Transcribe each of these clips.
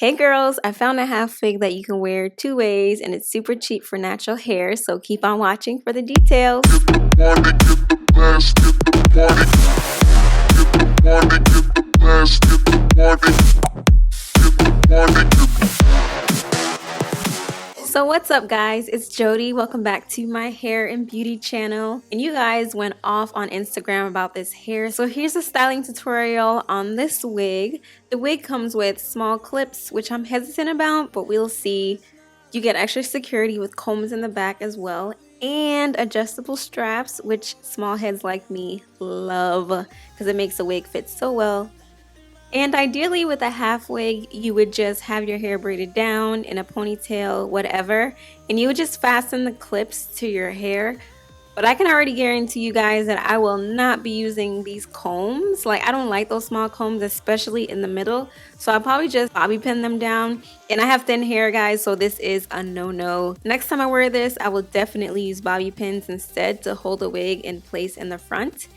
Hey girls, I found a half wig that you can wear 2 ways and it's super cheap for natural hair, so keep on watching for the details. So what's up guys, it's Jody. Welcome back to my hair and beauty channel. And you guys went off on Instagram about this hair. So here's a styling tutorial on this wig. The wig comes with small clips, which I'm hesitant about, but we'll see. You get extra security with combs in the back as well. And adjustable straps, which small heads like me love because it makes the wig fit so well. And ideally with a half wig, you would just have your hair braided down in a ponytail, whatever, and you would just fasten the clips to your hair. But I can already guarantee you guys that I will not be using these combs. Like, I don't like those small combs, especially in the middle. So I'll probably just bobby pin them down. And I have thin hair, guys, so this is a no-no. Next time I wear this, I will definitely use bobby pins instead to hold the wig in place in the front.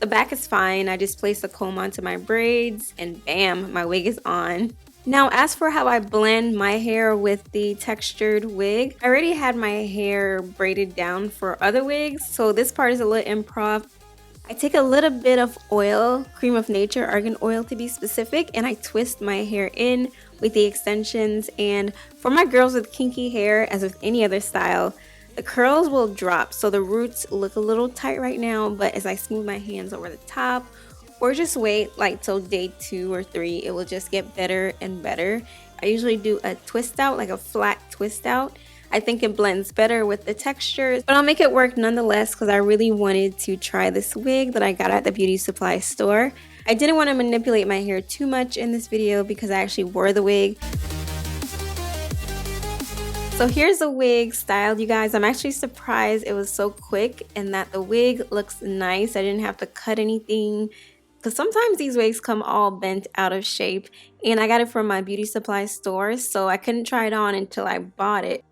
The back is fine. I just place the comb onto my braids and bam, my wig is on. Now as for how I blend my hair with the textured wig, I already had my hair braided down for other wigs, so this part is a little improv. I take a little bit of oil, cream of nature, argan oil to be specific, and I twist my hair in with the extensions. And for my girls with kinky hair, as with any other style, the curls will drop, so the roots look a little tight right now, but as I smooth my hands over the top, or just wait like till day 2 or 3, it will just get better and better. I usually do a twist out, like a flat twist out. I think it blends better with the textures, but I'll make it work nonetheless because I really wanted to try this wig that I got at the beauty supply store. I didn't want to manipulate my hair too much in this video because I actually wore the wig. So here's the wig styled, you guys. I'm actually surprised it was so quick and that the wig looks nice. I didn't have to cut anything because sometimes these wigs come all bent out of shape, and I got it from my beauty supply store, so I couldn't try it on until I bought it.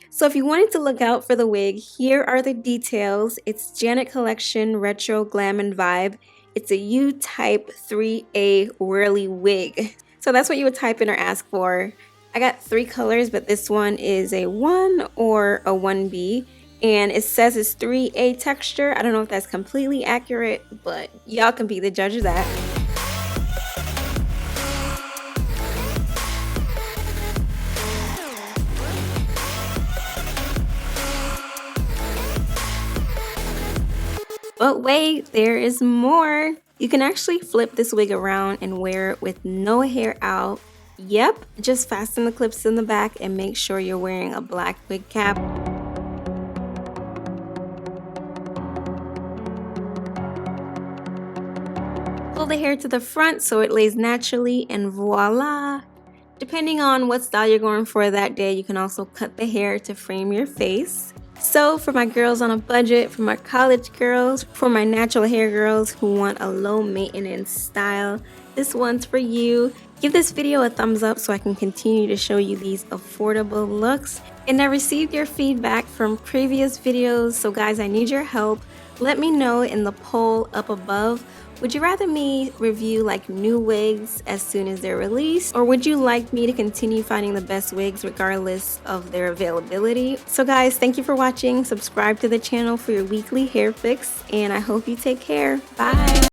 So if you wanted to look out for the wig, here are the details. It's Janet Collection Retro Glam and Vibe. It's a U-type 3A whirly wig. So that's what you would type in or ask for. I got 3 colors, but this one is a 1 or a 1B, and it says it's 3A texture. I don't know if that's completely accurate, but y'all can be the judge of that. But wait, there is more. You can actually flip this wig around and wear it with no hair out. Yep, just fasten the clips in the back and make sure you're wearing a black wig cap. Pull the hair to the front so it lays naturally, and voila! Depending on what style you're going for that day, you can also cut the hair to frame your face. So for my girls on a budget, for my college girls, for my natural hair girls who want a low maintenance style, this one's for you. Give this video a thumbs up so I can continue to show you these affordable looks. And I received your feedback from previous videos, so guys, I need your help. Let me know in the poll up above. Would you rather me review like new wigs as soon as they're released, or would you like me to continue finding the best wigs regardless of their availability? So guys, thank you for watching. Subscribe to the channel for your weekly hair fix, and I hope you take care. Bye!